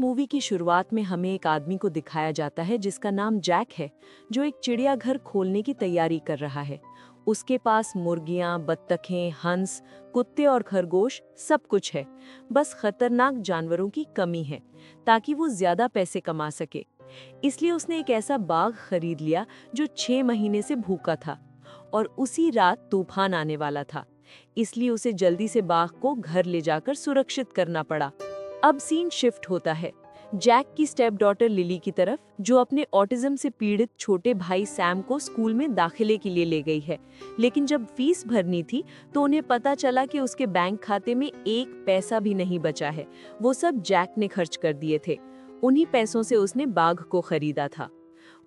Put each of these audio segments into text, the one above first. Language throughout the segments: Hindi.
मूवी की शुरुआत में हमें एक आदमी को दिखाया जाता है जिसका नाम जैक है, जो एक चिड़ियाघर खोलने की तैयारी कर रहा है। उसके पास मुर्गियां, बत्तखें, हंस, कुत्ते और खरगोश सब कुछ है। बस खतरनाक जानवरों की कमी है ताकि वो ज्यादा पैसे कमा सके। इसलिए उसने एक ऐसा बाघ खरीद लिया जो 6 महीने से भूखा था और उसी रात तूफान आने वाला था। इसलिए उसे जल्दी से बाघ को घर ले जाकर सुरक्षित करना पड़ा। अब सीन शिफ्ट होता है जैक की स्टेप डॉटर लिली की तरफ, जो अपने ऑटिज्म से पीड़ित छोटे भाई सैम को स्कूल में दाखिले के लिए ले गई है। लेकिन जब फीस भरनी थी तो उन्हें पता चला कि उसके बैंक खाते में एक पैसा भी नहीं बचा है। वो सब जैक ने खर्च कर दिए थे। उन्हीं पैसों से उसने बाघ को खरीदा था।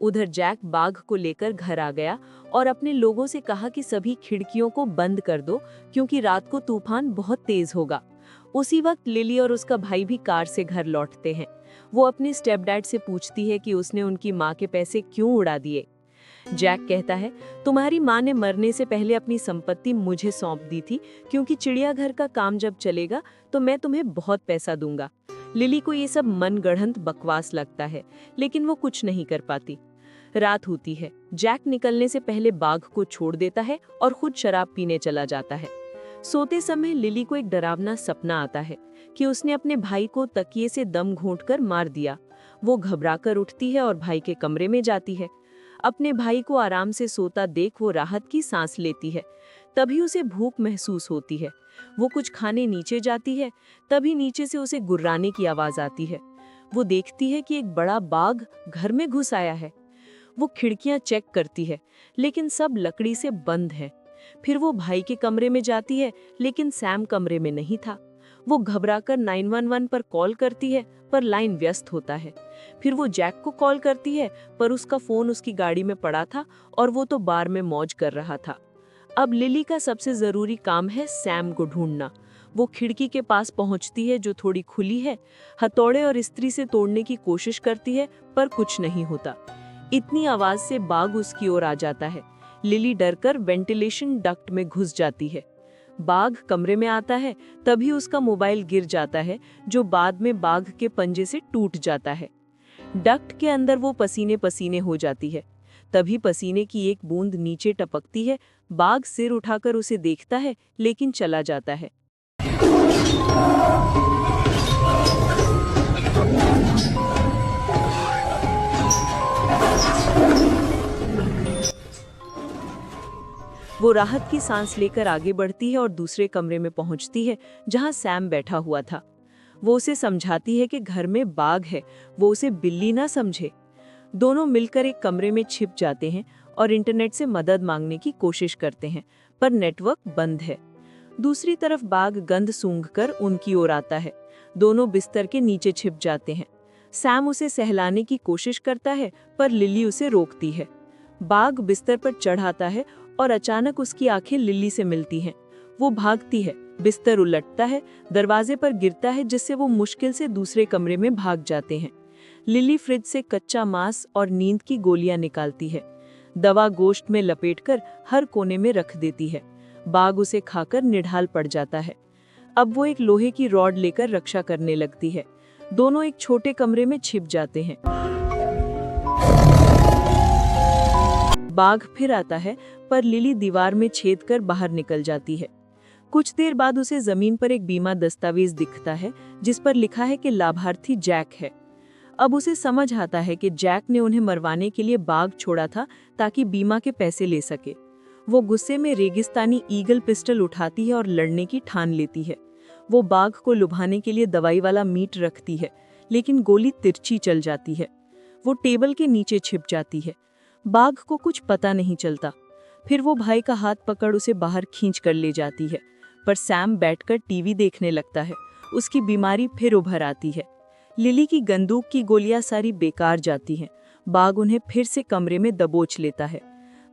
उधर जैक बाघ को लेकर घर आ गया और अपने लोगों से कहा कि सभी खिड़कियों को बंद कर दो क्योंकि रात को तूफान बहुत तेज होगा। उसी वक्त लिली और उसका भाई भी कार से घर लौटते हैं। वो अपने स्टेप डैड से पूछती है कि उसने उनकी माँ के पैसे क्यों उड़ा दिए। जैक कहता है, तुम्हारी माँ ने मरने से पहले अपनी संपत्ति मुझे सौंप दी थी क्योंकि चिड़ियाघर का काम जब चलेगा तो मैं तुम्हें बहुत पैसा दूंगा। लिली को ये सब मनगढ़ंत बकवास लगता है, लेकिन वो कुछ नहीं कर पाती। रात होती है। जैक निकलने से पहले बाघ को छोड़ देता है और खुद शराब पीने चला जाता है। सोते समय लिली को एक डरावना सपना आता है कि उसने अपने भाई को तकिए से दम घोंटकर मार दिया। वो घबराकर उठती है और भाई के कमरे में जाती है। अपने भाई को आराम से सोता देख वो राहत की सांस लेती है। तभी उसे भूख महसूस होती है। वो कुछ खाने नीचे जाती है, तभी नीचे से उसे गुर्राने की आवाज आती है। वो देखती है कि एक बड़ा बाघ घर में घुस आया है। वो खिड़कियां चेक करती है, लेकिन सब लकड़ी से बंद है। फिर वो भाई के कमरे में जाती है, लेकिन सैम कमरे में नहीं था। वो घबराकर 911 पर कॉल करती है, पर लाइन व्यस्त होता है। फिर वो जैक को कॉल करती है, पर उसका फोन उसकी गाड़ी में पड़ा था और वो तो बार में मौज कर रहा था। अब लिली का सबसे जरूरी काम है सैम को ढूंढना। वो खिड़की के पास पहुंचती है जो थोड़ी खुली है। हथौड़े और इस्त्री से तोड़ने की कोशिश करती है, पर कुछ नहीं होता। इतनी आवाज से बाघ उसकी ओर आ जाता है। लिली डरकर वेंटिलेशन डक्ट में घुस जाती है। बाघ कमरे में आता है, तभी उसका मोबाइल गिर जाता है, जो बाद में बाघ के पंजे से टूट जाता है। डक्ट के अंदर वो पसीने पसीने हो जाती है। तभी पसीने की एक बूंद नीचे टपकती है। बाघ सिर उठाकर उसे देखता है, लेकिन चला जाता है। वो राहत की सांस लेकर आगे बढ़ती है और दूसरे कमरे में पहुंचती है जहां सैम बैठा हुआ था। वो उसे समझाती है कि घर में बाघ है, वो उसे बिल्ली ना समझे। दोनों मिलकर एक कमरे में छिप जाते हैं और इंटरनेट से मदद मांगने की कोशिश करते हैं, पर नेटवर्क बंद है। दूसरी तरफ बाघ गंध सूंघकर उनकी ओर आता है। दोनों बिस्तर के नीचे छिप जाते हैं। सैम उसे सहलाने की कोशिश करता है, पर लिली उसे रोकती है। बाघ बिस्तर पर चढ़ आता है और अचानक उसकी आंखें लिली से मिलती हैं। वो भागती है, बिस्तर उलटता है, दरवाजे पर गिरता है, जिससे वो मुश्किल से दूसरे कमरे में भाग जाते हैं। लिली फ्रिज से कच्चा मांस और नींद की गोलियां निकालती है। दवा गोश्त में लपेटकर हर कोने में रख देती है। बाघ उसे खाकर निढाल पड़ जाता है। अब वो एक लोहे की रॉड लेकर रक्षा करने लगती है। दोनों एक छोटे कमरे में छिप जाते हैं। बाघ फिर आता है, पर लिली दीवार में छेद कर बाहर निकल जाती है। कुछ देर बाद उसे जमीन पर एक बीमा दस्तावेज दिखता है, जिस पर लिखा है कि लाभार्थी जैक है। अब उसे समझ आता है कि जैक ने उन्हें मरवाने के लिए बाघ छोड़ा था ताकि बीमा के पैसे ले सके। वो गुस्से में रेगिस्तानी ईगल पिस्टल उठाती है और लड़ने की ठान लेती है। वो बाघ को लुभाने के लिए दवाई वाला मीट रखती है, लेकिन गोली तिरछी चल जाती है। वो टेबल के नीचे छिप जाती है। बाघ को कुछ पता नहीं चलता। फिर वो भाई का हाथ पकड़ उसे बाहर खींच कर ले जाती है, पर सैम बैठकर टीवी देखने लगता है। उसकी बीमारी फिर उभर आती है। लिली की बंदूक की गोलियां सारी बेकार जाती हैं। बाघ उन्हें फिर से कमरे में दबोच लेता है।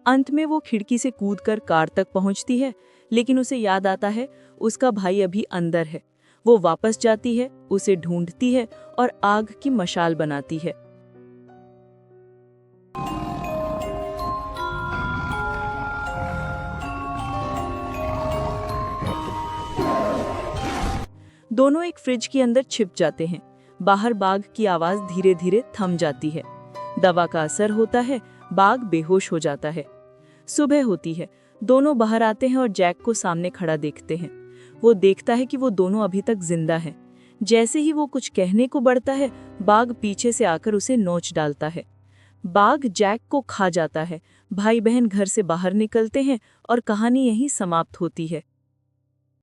अंत में वो खिड़की से कूदकर कार तक पहुंचती है, लेकिन उसे याद आता है उसका भाई अभी अंदर है। वो वापस जाती है, उसे ढूंढती है और आग की मशाल बनाती है। दोनों एक फ्रिज के अंदर छिप जाते हैं। बाहर बाघ की आवाज धीरे धीरे थम जाती है। दवा का असर होता है, बाघ बेहोश हो जाता है। सुबह होती है, दोनों बाहर आते हैं और जैक को सामने खड़ा देखते हैं। वो देखता है कि वो दोनों अभी तक जिंदा हैं। जैसे ही वो कुछ कहने को बढ़ता है, बाघ पीछे से आकर उसे नोच डालता है। बाघ जैक को खा जाता है। भाई बहन घर से बाहर निकलते हैं और कहानी यहीं समाप्त होती है।